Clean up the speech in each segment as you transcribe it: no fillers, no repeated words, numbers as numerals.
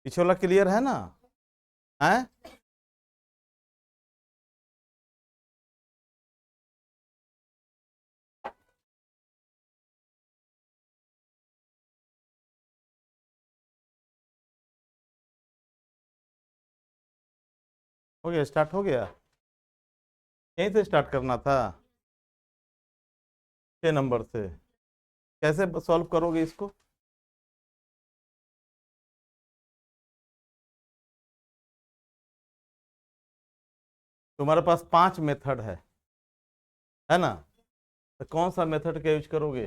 पीछे वाला क्लियर है ना? है? हो गया, स्टार्ट हो गया। यहीं से स्टार्ट करना था, 6 नंबर से। कैसे सॉल्व करोगे इसको? तुम्हारे पास 5 मेथड है ना? तो कौन सा मेथड का यूज करोगे?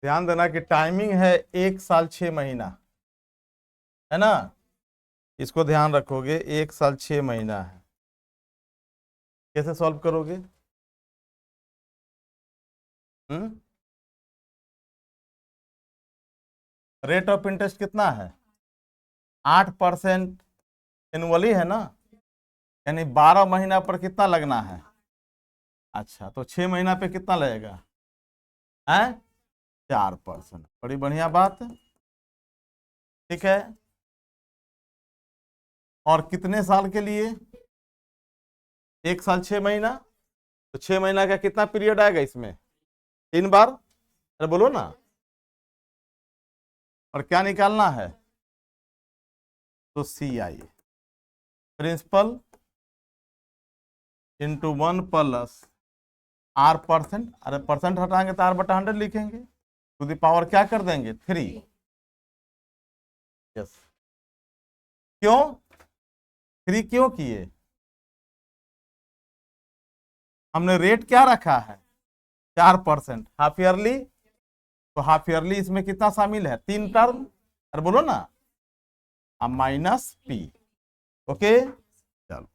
ध्यान देना कि टाइमिंग है 1 साल 6 महीना, है ना? इसको ध्यान रखोगे, 1 साल 6 महीना है। कैसे सॉल्व करोगे? रेट ऑफ इंटरेस्ट कितना है? 8% एनुअली है ना? यानी 12 महीना पर कितना लगना है? अच्छा, तो 6 महीना पे कितना लगेगा? है 4%। बड़ी बढ़िया बात, ठीक है। और कितने साल के लिए? 1 साल 6 महीना। तो 6 महीना का कितना पीरियड आएगा इसमें? 3 बार। अरे बोलो ना। और क्या निकालना है? तो CI, principal into 1 plus R%। अरे परसेंट हटाएंगे तो R/100 लिखेंगे, टू द पावर क्या कर देंगे? 3। यस। क्यों 3 क्यों किए? हमने रेट क्या रखा है? 4%। हाफ ईयरली, तो हाफ ईयरली इसमें कितना शामिल है? 3 टर्म। अरे बोलो ना, -P। ओके, चलो।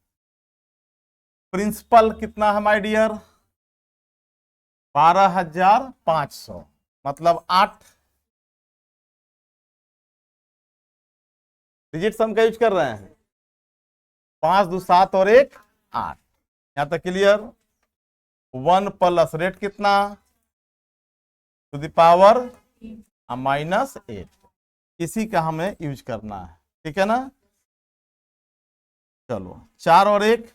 प्रिंसिपल कितना है माय डियर? 12,500, मतलब 8 डिजिट सम का यूज कर रहे हैं। 5 2 7 और 1 8। यहां तक क्लियर? 1 प्लस रेट कितना? To the power -8। इसी का हमें यूज करना है, ठीक है ना? चलो, 4 और 1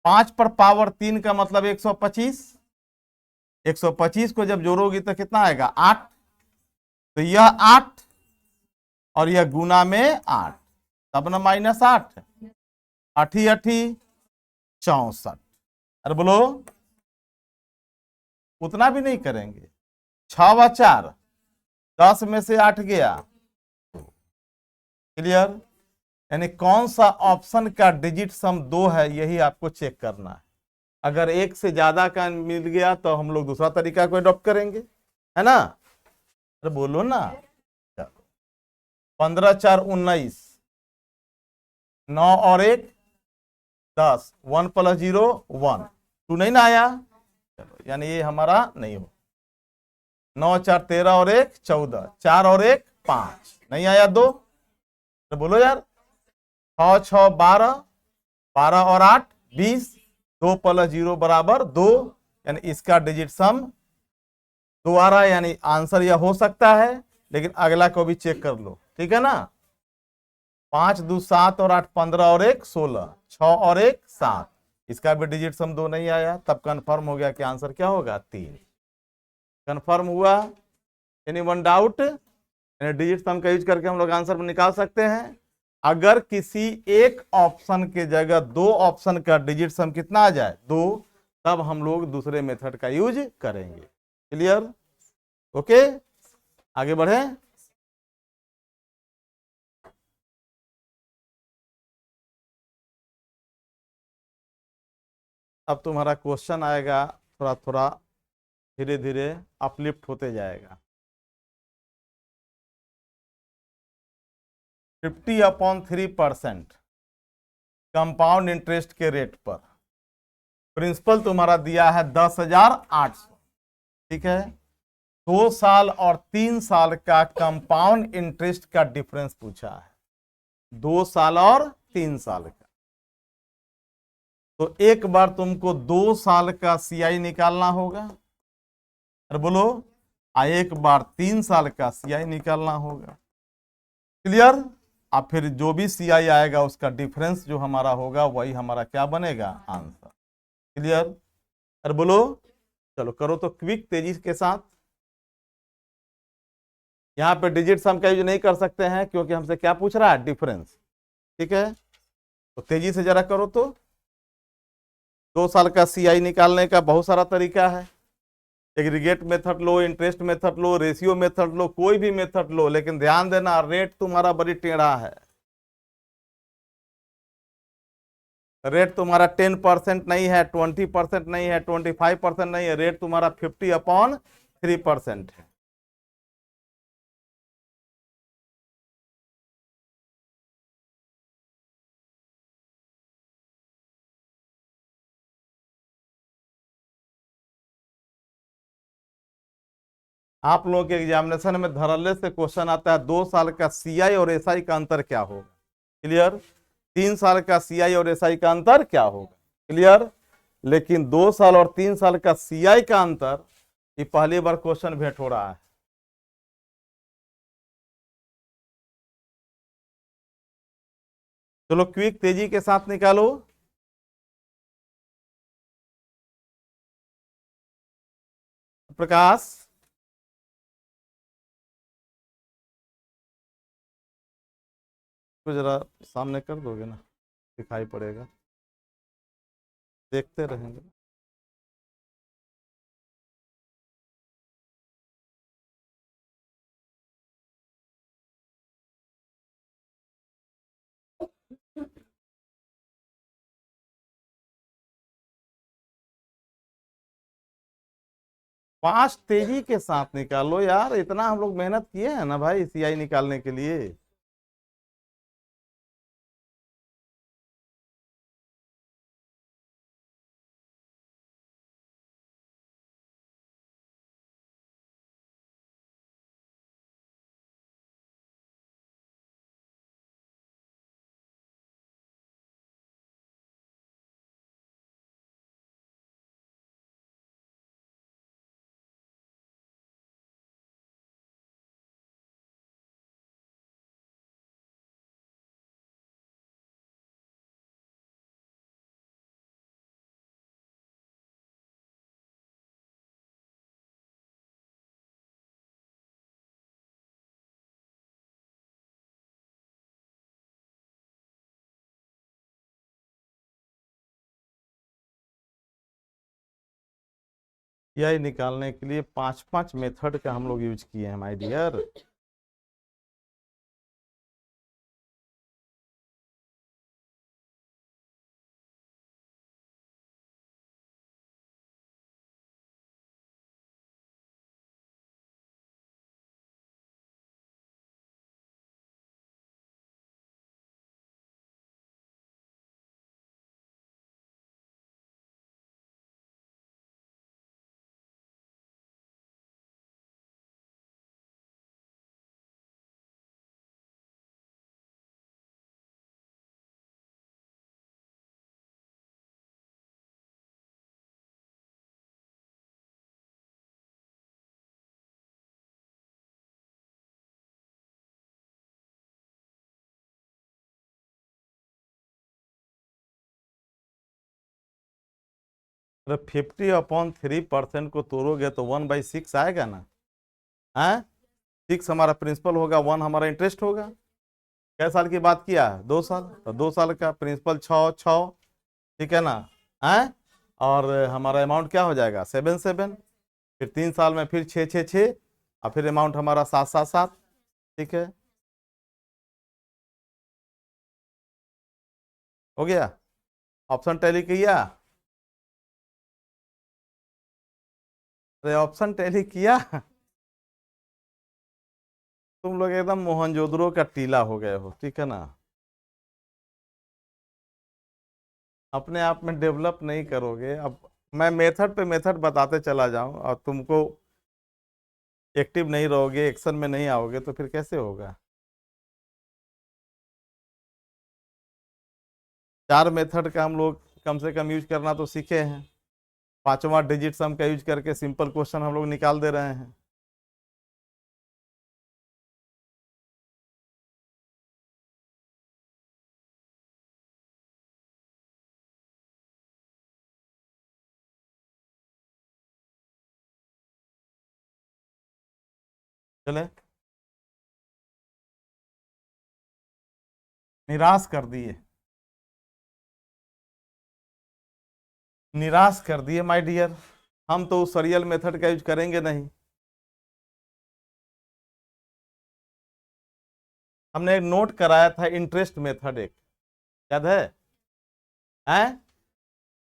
5 पर पावर 3 का मतलब 125। 125 को जब जोड़ोगी तो कितना आएगा? 8। तो यह 8 और यह गुना में 8, तब ना -8। 8 8 64। अरे बोलो, उतना भी नहीं करेंगे। 6 व 4 10 में से 8 गया। क्लियर? यानी कौन सा ऑप्शन का डिजिट सम 2 है, यही आपको चेक करना है। अगर 1 से ज्यादा का मिल गया तो हम लोग दूसरा तरीका को अडॉप्ट करेंगे, है ना? अरे बोलो ना। 15 4 19, 9 और 1 10, 1 प्लस 0 1, 2 नहीं ना आया? चलो, यानी ये हमारा नहीं हो। 9 4 13 और 1 14, 4 और 1 5, नहीं आया 2। तो बोलो यार, 6 6 12, 12 और 8 20, 2 प्लस 0 बराबर 2। यानी इसका डिजिट सम दोबारा, यानी आंसर यह हो सकता है, लेकिन अगला को भी चेक कर लो, ठीक है ना? 5 2 7 और 8 15 और 1 16, 6 और 1 7। इसका भी डिजिट सम 2 नहीं आया, तब कंफर्म हो गया कि आंसर क्या होगा? 3। कंफर्म हुआ? Any one doubt? डिजिट सम का यूज करके हम लोग आंसर निकाल सकते हैं। अगर किसी एक ऑप्शन के जगह 2 ऑप्शन का डिजिट सम कितना आ जाए? 2, तब हम लोग दूसरे मेथड का यूज करेंगे। क्लियर? ओके, आगे बढ़े। अब तुम्हारा क्वेश्चन आएगा, थोड़ा थोड़ा धीरे धीरे अपलिफ्ट होते जाएगा। 50/3% कंपाउंड इंटरेस्ट के रेट पर प्रिंसिपल तुम्हारा दिया है 10,800, ठीक है। 2 साल और 3 साल का कंपाउंड इंटरेस्ट का डिफरेंस पूछा है, 2 साल और 3 साल का। तो एक बार तुमको 2 साल का CI निकालना होगा। अरे बोलो, एक बार 3 साल का सीआई निकालना होगा। क्लियर। अब फिर जो भी सीआई आएगा उसका डिफरेंस जो हमारा होगा वही हमारा क्या बनेगा, आंसर। क्लियर। अरे बोलो, चलो करो तो क्विक, तेजी के साथ। यहाँ पे डिजिट सम का यूज नहीं कर सकते हैं क्योंकि हमसे क्या पूछ रहा है, डिफरेंस। ठीक है, तो तेजी से जरा करो तो। 2 साल का सीआई निकालने का बहुत सारा तरीका है। एग्रीगेट मेथड लो, इंटरेस्ट मेथड लो, रेशियो मेथड लो, कोई भी मेथड लो, लेकिन ध्यान देना रेट तुम्हारा बड़ी टेढ़ा है। रेट तुम्हारा 10% नहीं है, 20% नहीं है, 25% नहीं है, रेट तुम्हारा 50/3% है। आप लोगों के एग्जामिनेशन में धड़ल्ले से क्वेश्चन आता है 2 साल का सीआई और एसआई का अंतर क्या होगा। क्लियर। 3 साल का सीआई और एसआई का अंतर क्या होगा। क्लियर। लेकिन 2 साल और 3 साल का सीआई का अंतर ये पहली बार क्वेश्चन भेंट हो रहा है। चलो क्विक तेजी के साथ निकालो। प्रकाश, को जरा सामने कर दोगे ना, दिखाई पड़ेगा, देखते रहेंगे। पांच तेजी के साथ निकालो यार, इतना हम लोग मेहनत किए हैं ना भाई सीआई निकालने के लिए। सीआई निकालने के लिए 5 मेथड का हम लोग यूज किए हैं माय डियर। अरे 50/3% को तोड़ोगे तो 1/6 आएगा ना। है 6 हमारा प्रिंसिपल होगा, 1 हमारा इंटरेस्ट होगा। कै साल की बात किया है, 2 साल, तो 2 साल का प्रिंसिपल 6 ठीक है ना। है और हमारा अमाउंट क्या हो जाएगा, 7 फिर 3 साल में फिर 6 और फिर अमाउंट हमारा 7 ठीक है, हो गया। ऑप्शन टैली किया, अरे ऑप्शन टैली किया। तुम लोग एकदम मोहनजोदड़ो का टीला हो गए हो, ठीक है ना। अपने आप में डेवलप नहीं करोगे। अब मैं मेथड पे मेथड बताते चला जाऊं और तुमको एक्टिव नहीं रहोगे, एक्शन में नहीं आओगे तो फिर कैसे होगा। 4 मेथड का हम लोग कम से कम यूज करना तो सीखे हैं। 5वां डिजिट सम का यूज करके सिंपल क्वेश्चन हम लोग निकाल दे रहे हैं। चले, निराश कर दिए, निराश कर दिए माय डियर। हम तो उस सीरियल मेथड का यूज करेंगे नहीं। हमने एक नोट कराया था इंटरेस्ट मेथड, एक याद है? हैं?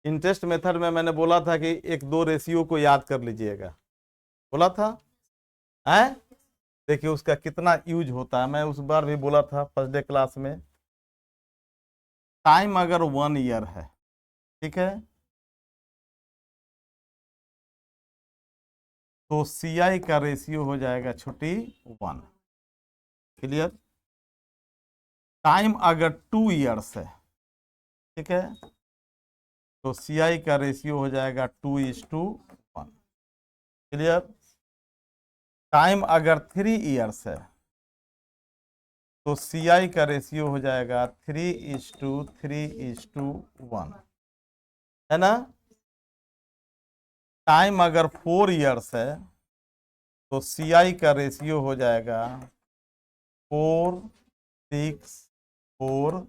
इंटरेस्ट मेथड में मैंने बोला था कि एक दो रेशियो को याद कर लीजिएगा, बोला था। हैं? देखिए उसका कितना यूज होता है, मैं उस बार भी बोला था फर्स्ट डे क्लास में। टाइम अगर 1 ईयर है, ठीक है, तो CI का रेशियो हो जाएगा छोटी 1। क्लियर? टाइम अगर 2 ईयर्स है, ठीक है, तो CI का रेशियो हो जाएगा 2:1। क्लियर? टाइम अगर 3 ईयर्स है, तो CI का रेशियो हो जाएगा 3:3:1, है ना? टाइम अगर 4 ईयर्स है, तो CI का रेशियो हो जाएगा 4:6:1।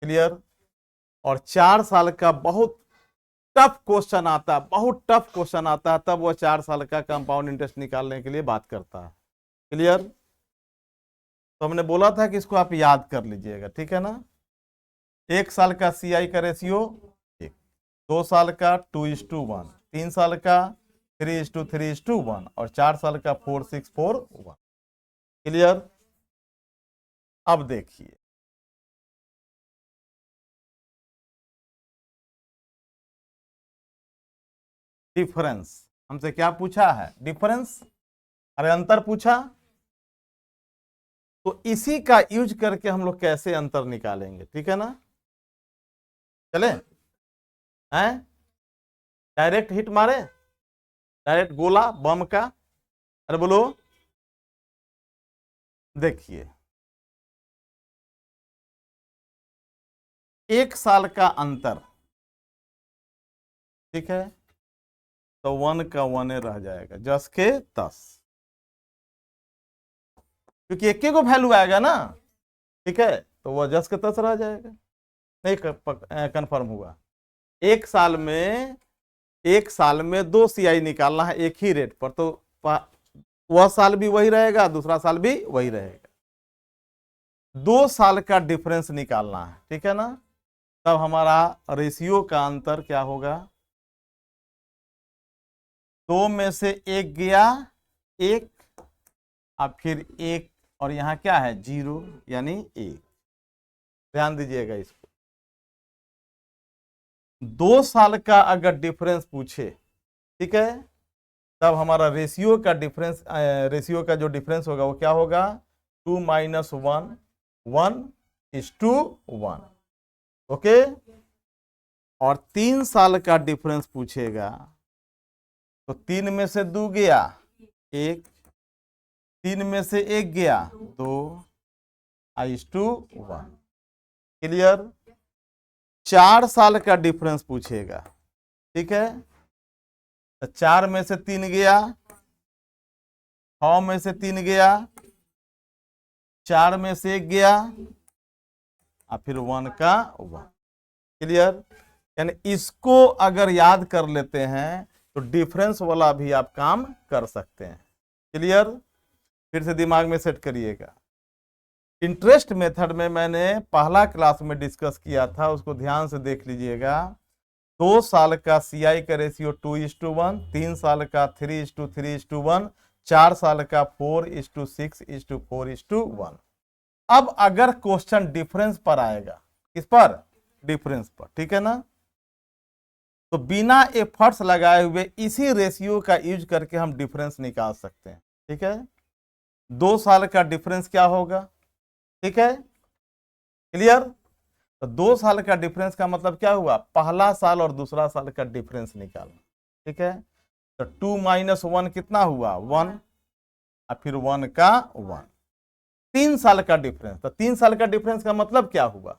क्लियर? और 4 साल का बहुत टफ क्वेश्चन आता है, बहुत टफ क्वेश्चन आता है, तब वो 4 साल का कंपाउंड इंटरेस्ट निकालने के लिए बात करता है। क्लियर? तो हमने बोला था कि इसको आप याद कर लीजिएगा, ठीक है ना? 1 साल का CI का रेशियो 1, 2 साल का 2:1, 3 साल का 3:3:1 और 4 साल का 4:6:1। क्लियर? अब देखिए, डिफरेंस हमसे क्या पूछा है? डिफरेंस, अरे अंतर पूछा, तो इसी का यूज करके हम लोग कैसे अंतर निकालेंगे, ठीक है ना? चले, हैं? डायरेक्ट हिट मारे, डायरेक्ट गोला बम का, अरे बोलो। देखिए 1 साल का अंतर, ठीक है, तो 1 का 1 रह जाएगा, 10 के 10, क्योंकि एक को वैल्यू आएगा ना, ठीक है, तो वह 10 के 10 रह जाएगा। नहीं कंफर्म हुआ? 1 साल में 2 CI निकालना है एक ही रेट पर, तो वह साल भी वही रहेगा, दूसरा साल भी वही रहेगा। 2 साल का डिफरेंस निकालना है, ठीक है ना? तब हमारा रेशियो का अंतर क्या होगा? 2 में से 1 गया 1, अब फिर 1, और यहाँ क्या है 0, यानी 1। ध्यान दीजिएगा इसको। 2 साल का अगर डिफरेंस पूछे, ठीक है, तब हमारा रेशियो का डिफरेंस, रेशियो का जो डिफरेंस होगा वो क्या होगा? 2 - 1 1:1। ओके? और 3 साल का डिफरेंस पूछेगा, तो 3 में से 2 गया 1, 3 में से 1 गया 2:1। क्लियर? 4 साल का डिफरेंस पूछेगा, ठीक है, तो 4 में से 3 गया, 6 में से 3 गया, 4 में से 1 गया, और फिर 1 का 1। क्लियर? यानी इसको अगर याद कर लेते हैं तो डिफरेंस वाला भी आप काम कर सकते हैं। क्लियर? फिर से दिमाग में सेट करिएगा। इंटरेस्ट मेथड में मैंने पहला क्लास में डिस्कस किया था, उसको ध्यान से देख लीजिएगा। 2 साल का CI का रेशियो 2:1, 3 साल का 3:3:1, 4 साल का 4:6:4:1। अब अगर क्वेश्चन डिफरेंस पर आएगा, किस पर? डिफरेंस पर, ठीक है ना? तो बिना एफर्ट्स लगाए हुए इसी रेशियो का यूज करके हम डिफरेंस निकाल सकते हैं, ठीक है? 2 साल का डिफरेंस क्या होगा, ठीक है? क्लियर? तो 2 साल का डिफरेंस का मतलब क्या हुआ? पहला साल और दूसरा साल का डिफरेंस निकालना, ठीक है? तो 2 - 1 कितना हुआ? 1, और फिर 1 का 1। 3 साल का डिफरेंस, तो 3 साल का डिफरेंस का मतलब क्या हुआ?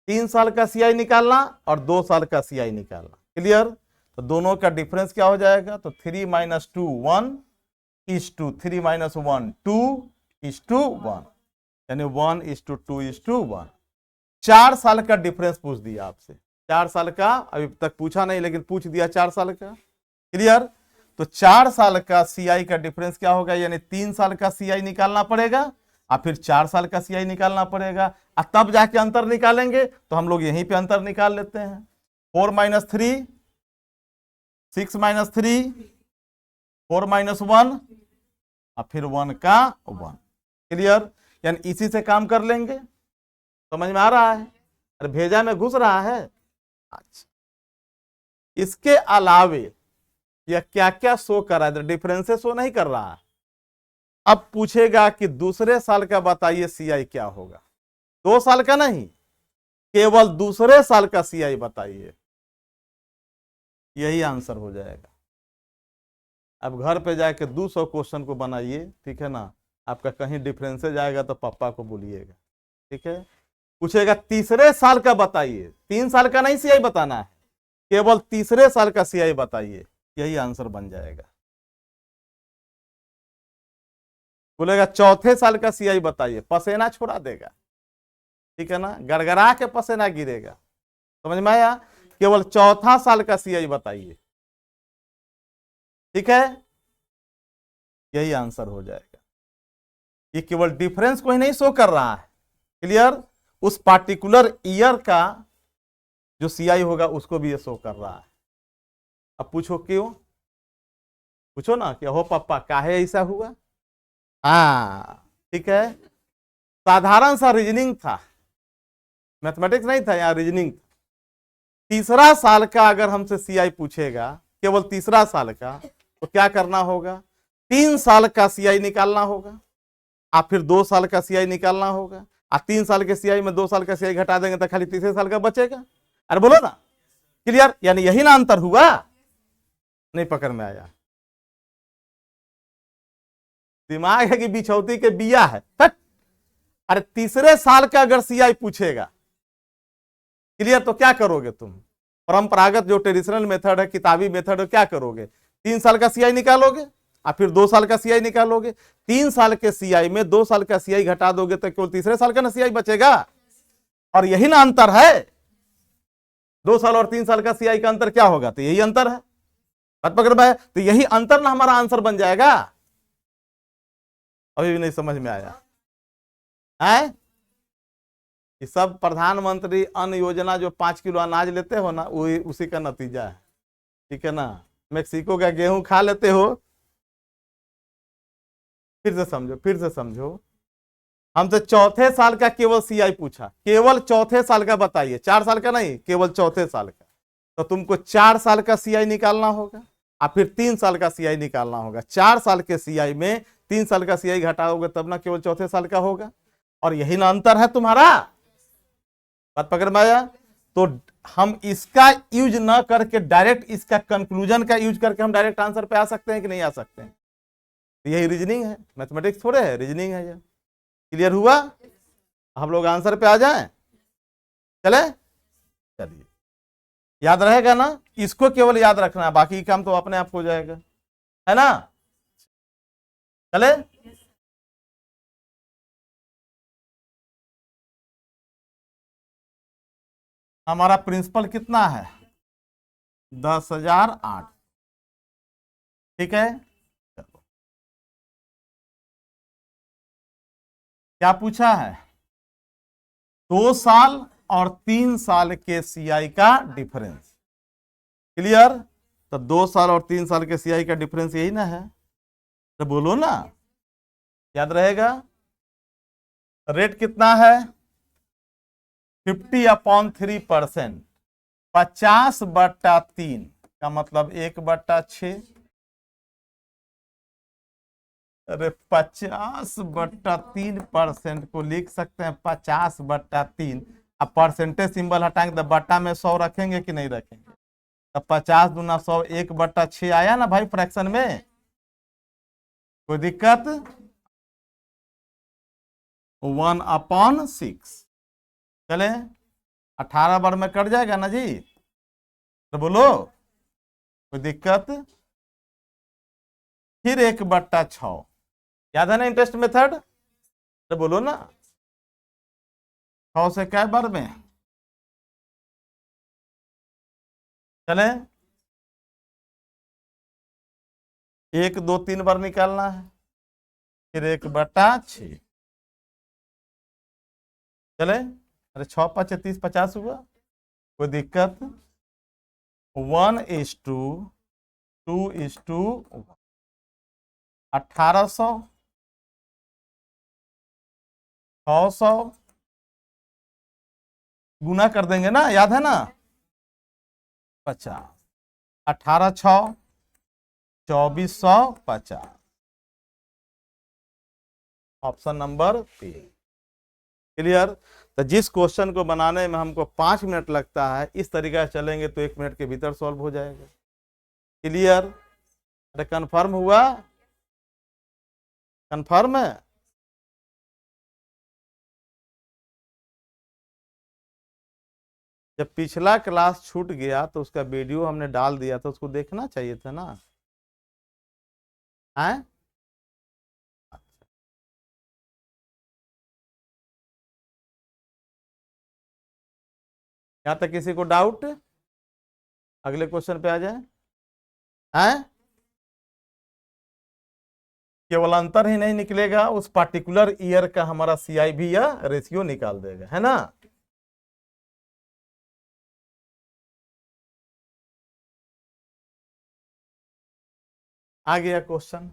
3 साल का CI निकालना और 2 साल का CI निकालना। क्लियर? तो दोनों का डिफरेंस क्या हो जाएगा? तो 3 - 2 1, 1:2, 3 - 1 2:1, यानी 1:2:1। 4 साल का डिफरेंस पूछ दिया आपसे, 4 साल का अभी तक पूछा नहीं लेकिन पूछ दिया 4 साल का। क्लियर? तो 4 साल का सीआई का डिफरेंस क्या होगा, यानी 3 साल का सीआई निकालना पड़ेगा और फिर 4 साल का सीआई निकालना पड़ेगा, और तब जाके अंतर निकालेंगे। तो हम लोग यहीं पे अंतर निकाल लेते हैं। 4 - 3, 6 - 3, 4 - 1 और फिर 1 का 1। क्लियर? यानी इसी से काम कर लेंगे। समझ में आ रहा है? अरे भेजा में घुस रहा है। अच्छा, इसके अलावे यह क्या क्या शो कर रहा है, डिफरेंसेस शो नहीं कर रहा है। अब पूछेगा कि दूसरे साल का बताइए सीआई क्या होगा। 2 साल का नहीं, केवल दूसरे साल का सीआई बताइए, यही आंसर हो जाएगा। अब घर पे जाके 200 क्वेश्चन को बनाइए, ठीक है ना। आपका कहीं डिफरेंसेज आएगा तो पापा को बोलिएगा, ठीक है। पूछेगा तीसरे साल का बताइए, 3 साल का नहीं सीआई बताना है, केवल तीसरे साल का सीआई बताइए, यही आंसर बन जाएगा। बोलेगा चौथे साल का सीआई बताइए, पसेना छोड़ा देगा, ठीक है ना, गड़गड़ा के पसेना गिरेगा। समझ में आया? केवल चौथा साल का सीआई बताइए, ठीक है, यही आंसर हो जाएगा। ये केवल डिफरेंस को ही नहीं शो कर रहा है। क्लियर? उस पार्टिकुलर ईयर का जो सीआई होगा उसको भी ये शो कर रहा है। अब पूछो क्यों, पूछो ना कि हो पापा काहे ऐसा हुआ। हाँ ठीक है, साधारण सा रीजनिंग था, मैथमेटिक्स नहीं था, यहाँ रीजनिंग। तीसरा साल का अगर हमसे सीआई पूछेगा, केवल तीसरा साल का, तो क्या करना होगा, 3 साल का सीआई निकालना होगा, और फिर 2 साल का सीआई निकालना होगा, और 3 साल के सीआई में 2 साल का सीआई घटा देंगे तो खाली तीसरे साल का बचेगा। अरे बोलो ना। क्लियर? यानी यही ना अंतर हुआ। नहीं पकड़ में आया? दिमाग है कि बिछौती के बिया है। अरे तीसरे साल का अगर सीआई पूछेगा, क्लियर, तो क्या करोगे तुम, परंपरागत जो ट्रेडिशनल मेथड है, किताबी मेथड है, क्या करोगे, 3 साल का सीआई निकालोगे और फिर 2 साल का सीआई निकालोगे। 3 साल के सीआई में 2 साल का सीआई घटा दोगे तो केवल तीसरे साल का ना सीआई बचेगा। और यही ना अंतर है, 2 साल और 3 साल का सीआई का अंतर क्या होगा, तो यही अंतर है। बात पकड़ में है? तो यही अंतर ना हमारा आंसर बन जाएगा। अभी भी नहीं समझ में आया है? ये सब प्रधानमंत्री अन्न योजना जो 5 किलो अनाज लेते हो ना, वही उसी का नतीजा है, ठीक है ना। मेक्सिको का गेहूं खा लेते हो। फिर से समझो, फिर से समझो। हमसे चौथे साल का केवल सीआई पूछा, केवल चौथे साल का बताइए, 4 साल का नहीं, केवल चौथे साल का। तो तुमको 4 साल का सीआई निकालना होगा और फिर 3 साल का सीआई निकालना होगा। 4 साल के सीआई में 3 साल का सीआई घटाओगे तब ना केवल चौथे साल का होगा। और यही ना अंतर है तुम्हारा। बात पकड़ में आया? तो हम इसका यूज ना करके डायरेक्ट इसका कंक्लूजन का यूज करके हम डायरेक्ट आंसर पे आ सकते हैं कि नहीं आ सकते हैं? तो यही रीजनिंग है, मैथमेटिक्स थोड़े है, रीजनिंग है ये। क्लियर हुआ? हम लोग आंसर पे आ जाएं, चले? चलिए, याद रहेगा ना, इसको केवल याद रखना है, बाकी काम तो अपने आप हो जाएगा, है ना। चले, हमारा प्रिंसिपल कितना है, 10,008, ठीक है। चलो, क्या पूछा है, 2 साल और 3 साल के सीआई का डिफरेंस। क्लियर? तो 2 साल और 3 साल के सीआई का डिफरेंस यही ना है, तो बोलो ना, याद रहेगा। रेट कितना है, 50/3%, 50/3 का मतलब 1/6। अरे 50/3% को लिख सकते हैं 50/3। अब परसेंटेज सिंबल हटाएंगे तो बट्टा में 100 रखेंगे कि नहीं रखेंगे, तो 50 दूना 100, 1/6 आया ना भाई फ्रैक्शन में। कोई दिक्कत? 1/6, चले, 18 बार में कट जाएगा ना जी, तो बोलो, कोई दिक्कत? फिर 1/6। याद है ना इंटरेस्ट मेथड? तो बोलो ना, 6 से क्या बार में चले, 1 2 3 बार निकालना है, फिर 1/6 चले। अरे 6 5 30 50 हुआ, कोई दिक्कत? 1:2 1800 600 गुना कर देंगे ना, याद है ना? 50 18 6 2450, ऑप्शन नंबर 3। क्लियर? तो जिस क्वेश्चन को बनाने में हमको 5 मिनट लगता है, इस तरीका से चलेंगे तो 1 मिनट के भीतर सॉल्व हो जाएगा। क्लियर? अरे कंफर्म हुआ? कंफर्म है? जब पिछला क्लास छूट गया तो उसका वीडियो हमने डाल दिया था, उसको देखना चाहिए था ना। हैं? यहाँ तक किसी को डाउट? अगले क्वेश्चन पे आ जाए। हैं? केवल अंतर ही नहीं निकलेगा, उस पार्टिकुलर ईयर का हमारा CIV या रेशियो निकाल देगा, है ना? आ गया क्वेश्चन।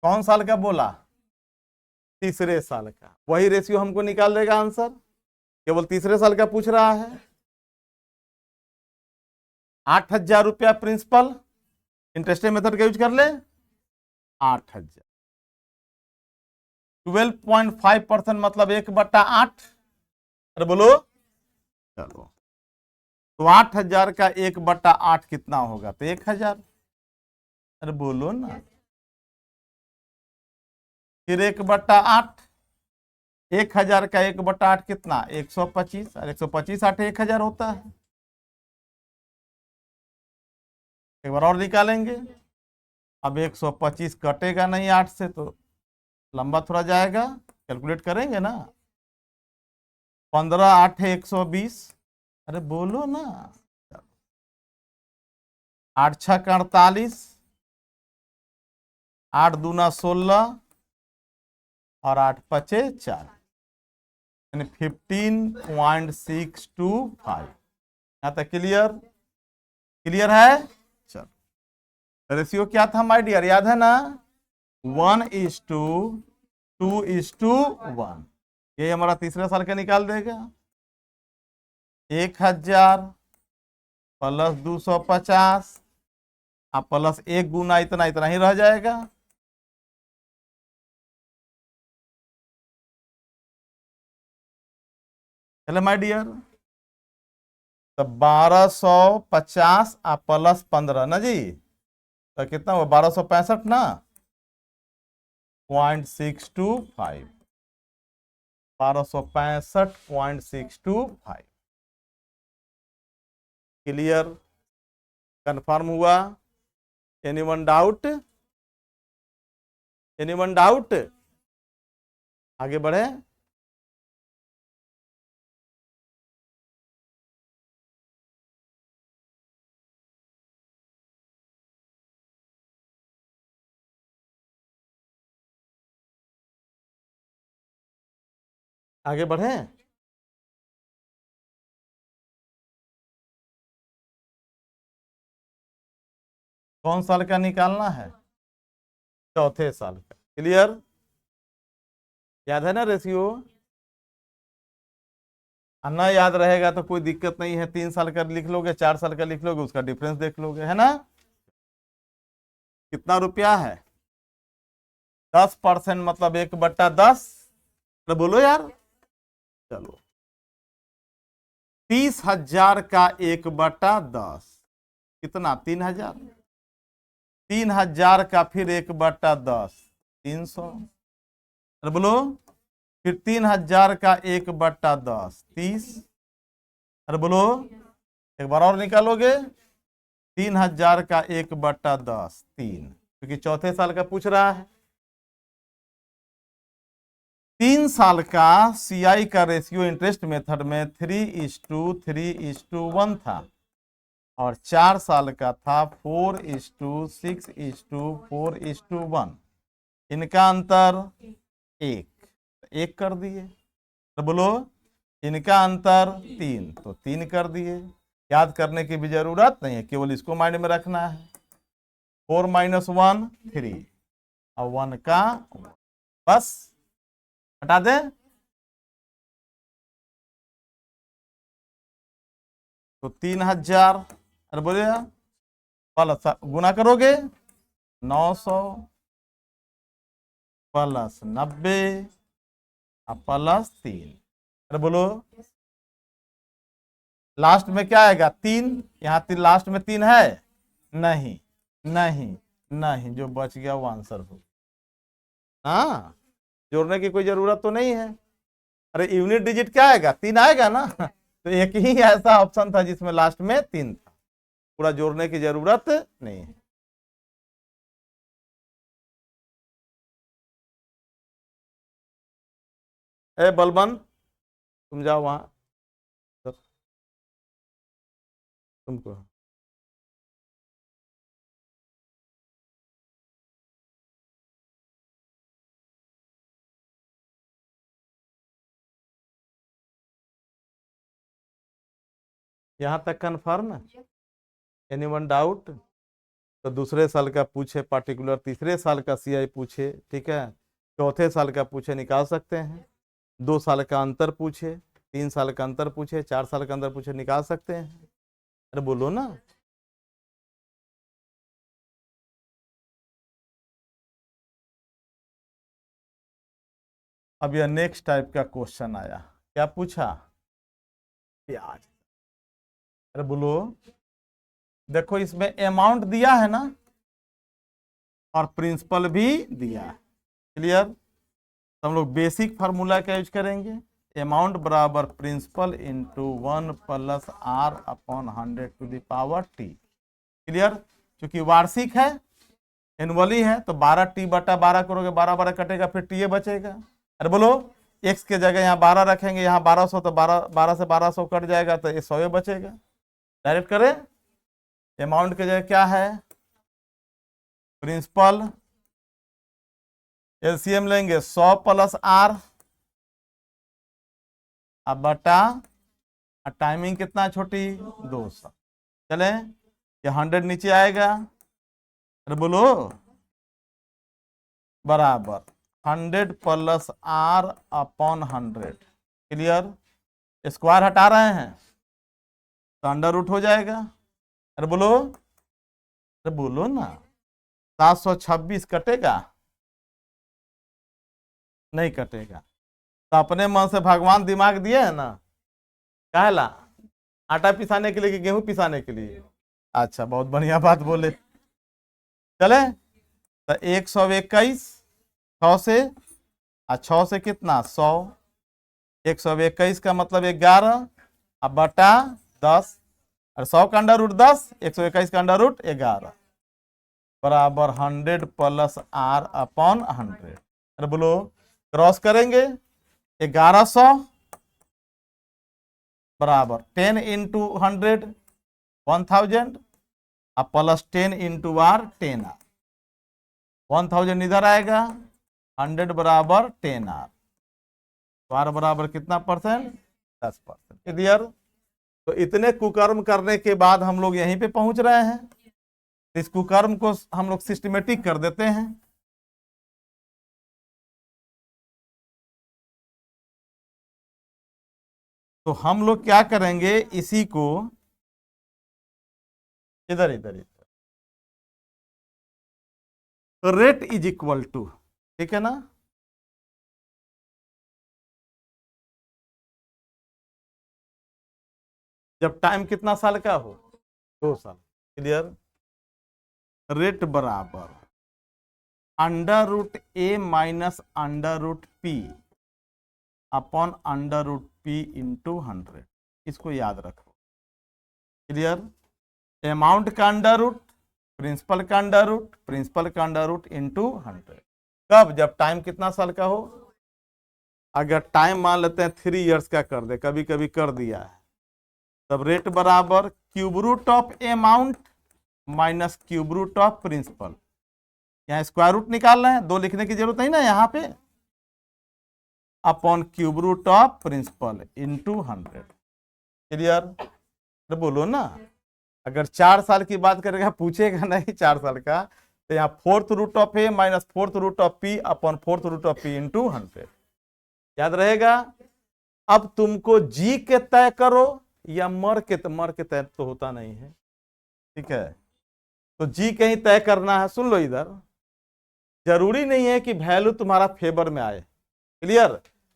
कौन साल का बोला? तीसरे साल का। वही रेशियो हमको निकाल देगा आंसर, केवल तीसरे साल का पूछ रहा है। 8,000 रुपया प्रिंसिपल, इंटरेस्ट मेथड का यूज कर ले। 8,000, 12.5% मतलब 1/8। अरे बोलो, चलो तो 8,000 का 1/8 कितना होगा? तो 1,000। अरे बोलो ना, फिर 1/8, 1,000 का 1/8 कितना? 125, और 125 8 1,000 होता है। एक बार और निकालेंगे। अब 125 कटेगा नहीं 8 से, तो लंबा थोड़ा जाएगा, कैलकुलेट करेंगे ना। 15 8 120। अरे बोलो ना, 8 6 48, 8 दूना 16 और 8 5 4, यानी 15.625। यहाँ तक क्लियर? क्लियर है? चलो, रेशियो क्या था माय डियर, याद है ना? 1:2:1। ये हमारा तीसरे साल का निकाल देगा। 1,000 प्लस 250 प्लस 1 गुना इतना इतना ही रह जाएगा। चले माय डियर, तो 1250 प्लस 15 ना जी, तो कितना हुआ? 1265 ना, 0.625, 1265.625। क्लियर? कंफर्म हुआ? Anyone doubt? Anyone doubt? आगे बढ़े। आगे बढ़े। कौन साल का निकालना है? चौथे साल का। क्लियर? याद है ना रेशियो? ना याद रहेगा तो कोई दिक्कत नहीं है, 3 साल का लिख लोगे, 4 साल का लिख लोगे, उसका डिफरेंस देख लोगे, है ना? कितना रुपया है? 10% मतलब 1/10। तो बोलो यार, चलो 30,000 का 1/10 कितना? 3,000। 3,000 का फिर 1/10 300। अरे बोलो, फिर 3,000 का 1/10 30। अरे बोलो, एक बार और निकालोगे। 3,000 का 1/10 3। क्योंकि चौथे साल का पूछ रहा है। 3 साल का CI का रेशियो इंटरेस्ट मेथड में 3:3:1 था और 4 साल का था 4:6:4:1। इनका अंतर 1 कर दिए। तो बोलो इनका अंतर 3, तो 3 कर दिए। याद करने की भी जरूरत नहीं है, केवल इसको माइंड में रखना है। 4 - 1 3 और 1 का बस हटा दे। तो 3000, अरे बोलिए प्लस गुना करोगे 900 प्लस 90 प्लस 3। अरे बोलो लास्ट में क्या आएगा 3। यहाँ लास्ट में 3 है, नहीं नहीं नहीं, जो बच गया वो आंसर हो। हाँ, जोड़ने की कोई जरूरत तो नहीं है। अरे यूनिट डिजिट क्या आएगा 3 आएगा ना। तो एक ही ऐसा ऑप्शन था जिसमें लास्ट में 3 था, पूरा जोड़ने की जरूरत नहीं है। ए बलबन तुम जाओ वहां, तुमको यहाँ तक कन्फर्म है? Anyone doubt? तो दूसरे साल का पूछे पार्टिकुलर, तीसरे साल का CI पूछे, ठीक है, चौथे साल का पूछे निकाल सकते हैं। 2 साल का अंतर पूछे, 3 साल का अंतर पूछे, 4 साल का अंतर पूछे, निकाल सकते हैं। अरे बोलो ना। अब यह नेक्स्ट टाइप का क्वेश्चन आया, क्या पूछा? ब्याज। अरे बोलो, देखो इसमें अमाउंट दिया है ना और प्रिंसिपल भी दिया है, क्लियर? तो हम लोग बेसिक फार्मूला का यूज करेंगे, अमाउंट बराबर principal into 1 plus R upon 100⁻T, clear? क्योंकि वार्षिक है, एनुअली है, तो 12T/12 करोगे, 12 कटेगा, फिर TA बचेगा। अरे बोलो x के जगह यहाँ 12 रखेंगे, यहाँ 1200, तो 12 से 1200 कट जाएगा, तो ये 100 बचेगा। डायरेक्ट करें, अमाउंट के जगह क्या है प्रिंसिपल, LCM लेंगे 100 प्लस R अब बटा टाइमिंग कितना छोटी 200, चले ये 100 नीचे आएगा। अरे बोलो बराबर 100 plus R upon 100, clear? Square हटा रहे हैं तो अंडर रूट हो जाएगा। अरे बोलो ना 726 कटेगा? नहीं कटेगा। तो अपने मन से भगवान दिमाग दिए है ना, कहला आटा पिसाने के लिए कि गेहूं पिसाने के लिए? अच्छा, बहुत बढ़िया बात बोले। चले तो 121 6 से, 6 से कितना 100, 121 का मतलब 11 अब बटा 10, और 100 का अंडर रूट 10, 121 का अंडर रूट 11 बराबर 100 प्लस R अपॉन 100। अरे बोलो क्रॉस करेंगे 1100 बराबर 10 इंटू 100 1000 अब प्लस 10 इंटू R 10R, 1000 इधर आएगा, 100 बराबर 10R, तो R बराबर कितना परसेंट 10%, क्लियर? तो इतने कुकर्म करने के बाद हम लोग यहीं पे पहुंच रहे हैं। इस कुकर्म को हम लोग सिस्टमेटिक कर देते हैं। तो हम लोग क्या करेंगे, इसी को इधर इधर इधर, रेट इज इक्वल टू, ठीक है ना, जब टाइम कितना साल का हो 2 साल, क्लियर? रेट बराबर under root A minus under root P upon under root P into 100, इसको याद रखो, क्लियर? अमाउंट का अंडर रूट प्रिंसिपल का अंडर रूट, प्रिंसिपल का अंडर रूट इंटू 100। कब? जब टाइम कितना साल का हो। अगर टाइम मान लेते हैं 3 इयर्स का कर दे, कभी कभी कर दिया है, तब रेट बराबर cube root of amount minus cube root of principal. यहाँ स्क्वायर रूट निकाल रहे हैं, 2 लिखने की जरूरत नहीं ना यहाँ पे, upon cube root of principal into 100। Clear? तो बोलो ना, अगर 4 साल की बात करेगा, पूछेगा नहीं 4 साल का, तो यहाँ fourth root of A minus fourth root of P upon fourth root of P into 100। याद रहेगा? अब तुमको जी के तय करो या मर के तय तो होता नहीं है, ठीक है, तो जी कहीं तय करना है। सुन लो इधर, जरूरी नहीं है कि वैल्यू तुम्हारा फेवर में आए। क्लियर?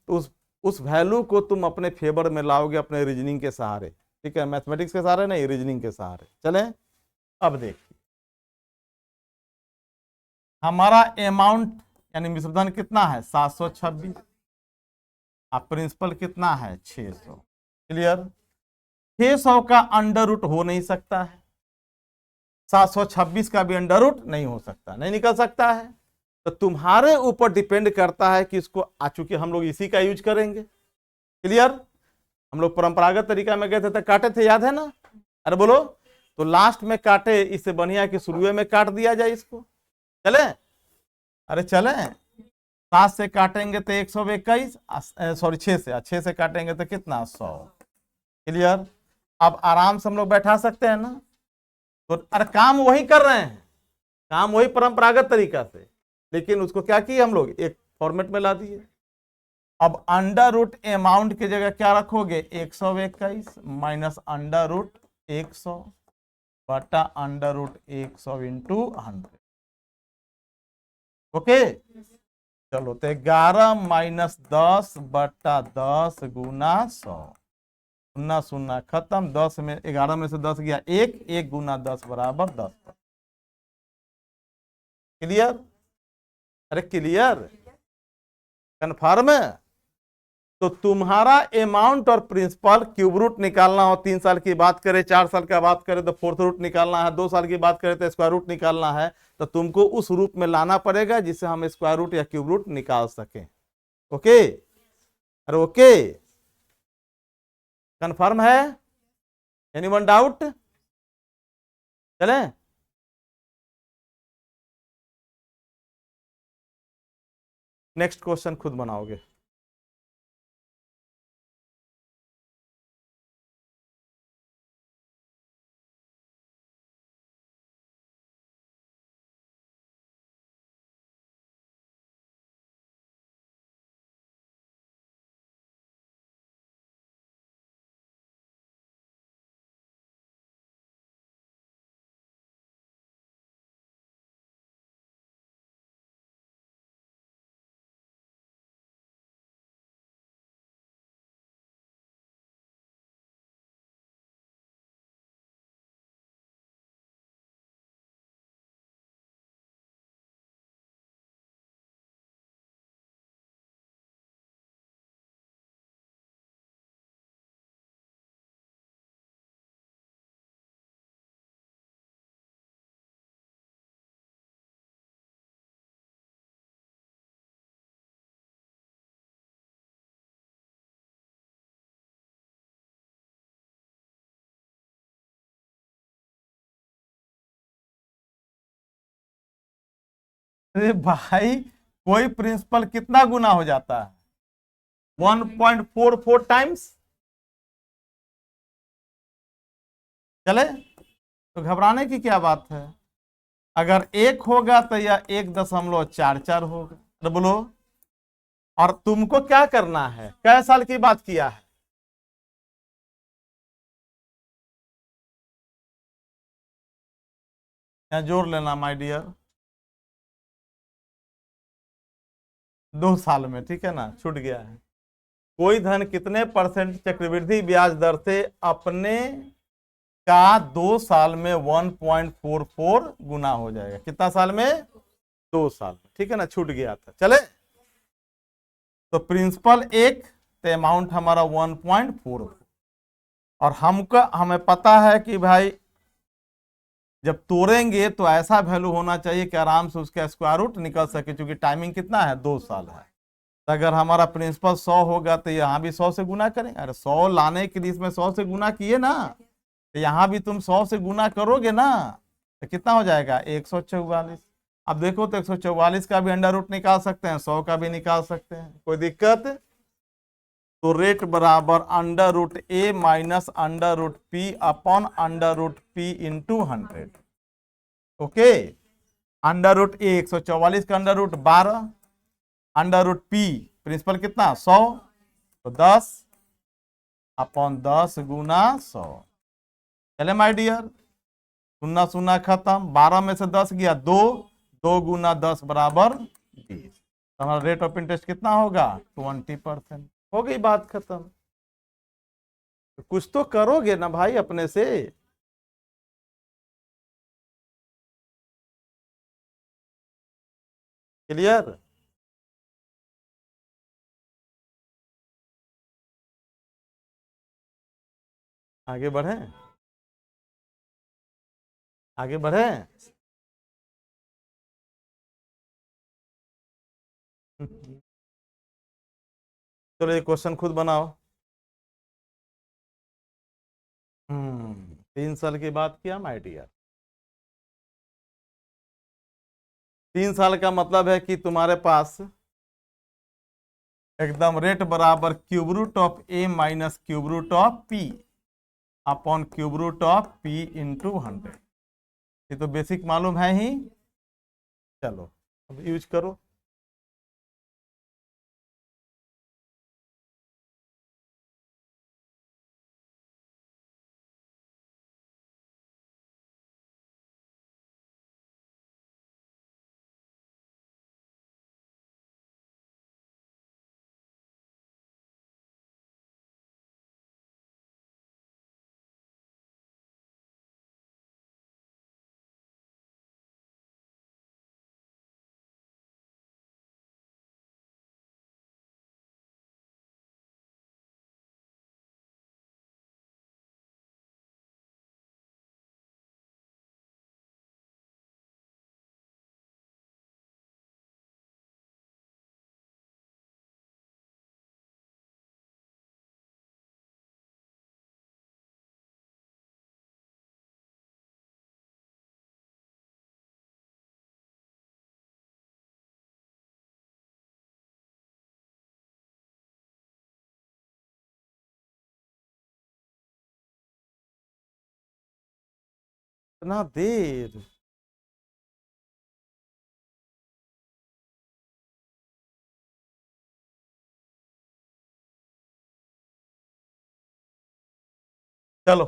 तो उस वैल्यू को तुम अपने फेवर में लाओगे अपने रीजनिंग के सहारे, ठीक है, मैथमेटिक्स के सहारे नहीं, रीजनिंग के सहारे। चले, अब देखिए हमारा अमाउंट यानी मिश्रधन कितना है 726, अब प्रिंसिपल कितना है 600। क्लियर? 600 का अंडर रूट हो नहीं सकता है, 726 का भी अंडर रूट नहीं हो सकता, नहीं निकल सकता है। तो तुम्हारे ऊपर डिपेंड करता है कि इसको, चूंकि हम लोग इसी का यूज करेंगे। क्लियर? हम लोग परंपरागत तरीका में गए थे तो काटे थे, याद है ना? अरे बोलो, तो लास्ट में काटे, इससे बढ़िया कि शुरू में काट दिया जाए इसको। चले? अरे चले, 7 से काटेंगे तो 121, सॉरी 6 से काटेंगे तो कितना 100। क्लियर? अब आराम से हम लोग बैठा सकते हैं ना, तो अरे काम वही कर रहे हैं, काम वही परंपरागत तरीका से, लेकिन उसको क्या किए हम लोग, एक फॉर्मेट में ला दिए। अब अंडर रूट अमाउंट की जगह क्या रखोगे, 121 माइनस अंडर रूट 100 बटा अंडर रूट 100 इंटू 100। ओके, चलो तो 11 माइनस 10 बटा 10 गुना 100, सुन्ना सुन्ना खत्म, 10 में 11 में से 10 गया 1, 1 गुना 10 बराबर 10। क्लियर? अरे क्लियर, कन्फर्म है? तो तुम्हारा अमाउंट और प्रिंसिपल क्यूब रूट निकालना हो, 3 साल की बात करें, 4 साल का बात करें तो फोर्थ रूट निकालना है, 2 साल की बात करें तो स्क्वायर रूट निकालना है, तो तुमको उस रूप में लाना पड़ेगा जिससे हम स्क्वायर रूट या क्यूब रूट निकाल सकें। ओके? अरे ओके, कन्फर्म है? Anyone doubt? चले, नेक्स्ट क्वेश्चन खुद बनाओगे। अरे भाई, कोई प्रिंसिपल कितना गुना हो जाता है, 1.44 टाइम्स। चले, तो घबराने की क्या बात है, अगर 1 होगा तो यह 1.44 होगा। तो बोलो, और तुमको क्या करना है, कै साल की बात किया है, यहाँ जोड़ लेना माय डियर, 2 साल में, ठीक है ना, छूट गया है। कोई धन कितने परसेंट चक्रवृद्धि ब्याज दर से अपने का 2 साल में 1.44 गुना हो जाएगा, कितना साल में, 2 साल में, ठीक है ना, छूट गया था। चले, तो प्रिंसिपल 1 तो अमाउंट हमारा 1.44, और हमें पता है कि भाई जब तोड़ेंगे तो ऐसा वैल्यू होना चाहिए कि आराम से उसका स्क्वायर रूट निकल सके, क्योंकि टाइमिंग कितना है, 2 साल है। तो अगर हमारा प्रिंसिपल 100 होगा तो यहाँ भी 100 से गुना करें। अरे 100 लाने के लिए इसमें 100 से गुना किए ना, तो यहाँ भी तुम 100 से गुना करोगे ना, तो कितना हो जाएगा, 144। अब देखो तो 144 का भी अंडर रूट निकाल सकते हैं, 100 का भी निकाल सकते हैं, कोई दिक्कत। तो रेट बराबर under root A minus under root P upon under root P into 100। Okay, under root A 144 का under root 12, under root P principal कितना 100, तो 10 अपॉन 10 गुना 100। चले माय डियर, सुनना सुनना खत्म। 12 में से 10 गया 2, 2 गुना 10 बराबर 20। हमारा रेट ऑफ इंटरेस्ट कितना होगा, 20%। हो गई बात खत्म। तो कुछ तो करोगे ना भाई अपने से। क्लियर। आगे बढ़े, आगे बढ़े। चलो ये क्वेश्चन खुद बनाओ। 3 साल की बात किया माय डियर। 3 साल का मतलब है कि तुम्हारे पास एकदम रेट बराबर cube root of A minus cube root of P upon cube root of P into 100। ये तो बेसिक मालूम है ही। चलो अब यूज करो। इतना देर। चलो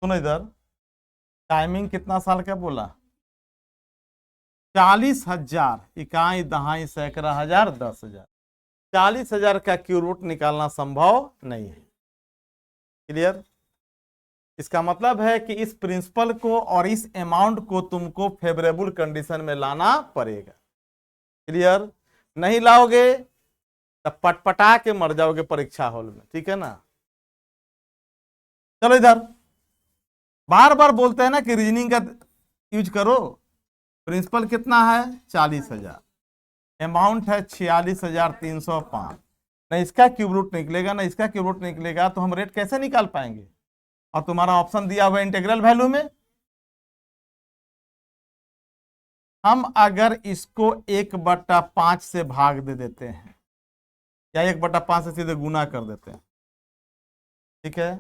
सुनो इधर, टाइमिंग कितना साल का बोला, 40,000 इकाई दहाई सैकड़ा हजार 10,000। 40,000 का क्यू रूट निकालना संभव नहीं है। क्लियर। इसका मतलब है कि इस प्रिंसिपल को और इस अमाउंट को तुमको फेवरेबल कंडीशन में लाना पड़ेगा। क्लियर। नहीं लाओगे तब पटपटा के मर जाओगे परीक्षा हॉल में, ठीक है ना। चलो इधर, बार बार बोलते हैं ना कि रीजनिंग का यूज करो। प्रिंसिपल कितना है 40,000, अमाउंट है 46,305। ना इसका क्यूब रूट निकलेगा ना इसका क्यूब रूट निकलेगा, तो हम रेट कैसे निकाल पाएंगे। और तुम्हारा ऑप्शन दिया हुआ है इंटीग्रल वैल्यू में। हम अगर इसको 1/5 से भाग दे देते हैं या 1/5 से सीधे गुना कर देते हैं, ठीक है।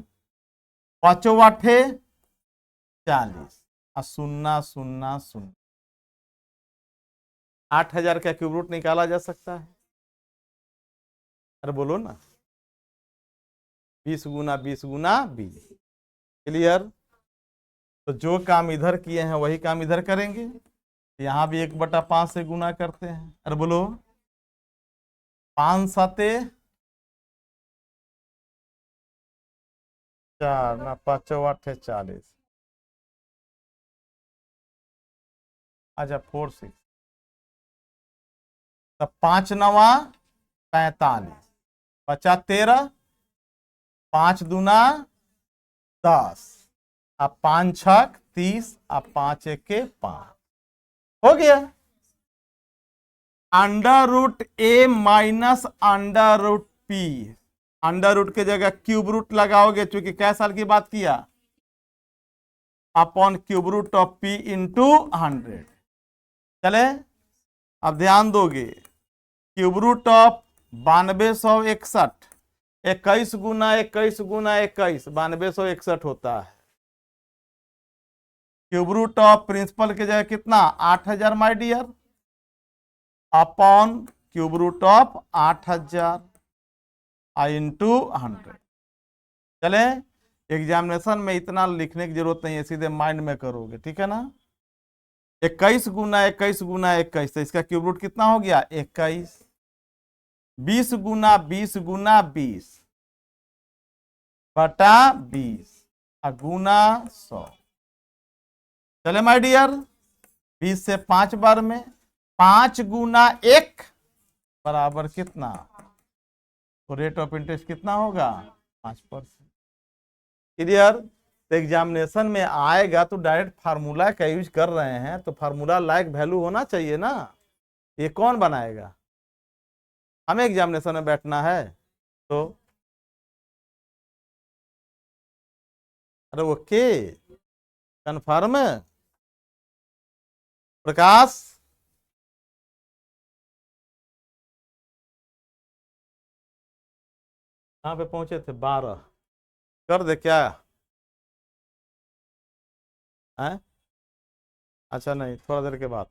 5 आठे 40 और 0 0 0। 8,000 का क्यूब रूट निकाला जा सकता है। अरे बोलो ना, 20 गुना 20 गुना 20। क्लियर। तो जो काम इधर किए हैं वही काम इधर करेंगे। यहां भी 1/5 से गुना करते हैं। अरे बोलो, 5 7 4 ना 5 8 40। अच्छा 4 6 तो 5 नवा 45, बचा 13, 5 दूना 10, अब 5 छक 30, अब 5 एके 5, हो गया। Under root A minus under root P, under root के जगह क्यूब रूट लगाओगे, चूंकि क्या साल की बात किया, upon cube root of P into 100। चले, अब ध्यान दोगे, क्यूब रूट ऑफ 9261, 21 गुना 21 गुना 21, 9261 होता है। क्यूब रूट ऑफ प्रिंसिपल के जगह कितना, 8000 my dear, upon cube root of 8000 I into 100। चले, एग्जामिनेशन में इतना लिखने की जरूरत नहीं है, सीधे माइंड में करोगे, ठीक है ना। 21 गुना 21 गुना 21, तो इसका क्यूब रूट कितना हो गया 21। 20 गुना 20 गुना 20 बटा 20 गुना 100। चले माय डियर, 20 से 5 बार में 5 गुना 1 बराबर कितना, तो रेट ऑफ इंटरेस्ट कितना होगा 5%। क्लियर। तो एग्जामिनेशन में आएगा तो डायरेक्ट फार्मूला का यूज कर रहे हैं, तो फार्मूला लायक वैल्यू होना चाहिए ना, ये कौन बनाएगा, हमें एग्जामिनेशन में बैठना है। तो अरे ओके, कन्फर्म प्रकाश, कहाँ पे पहुंचे थे, 12 कर दे क्या है, अच्छा नहीं, थोड़ा देर के बाद।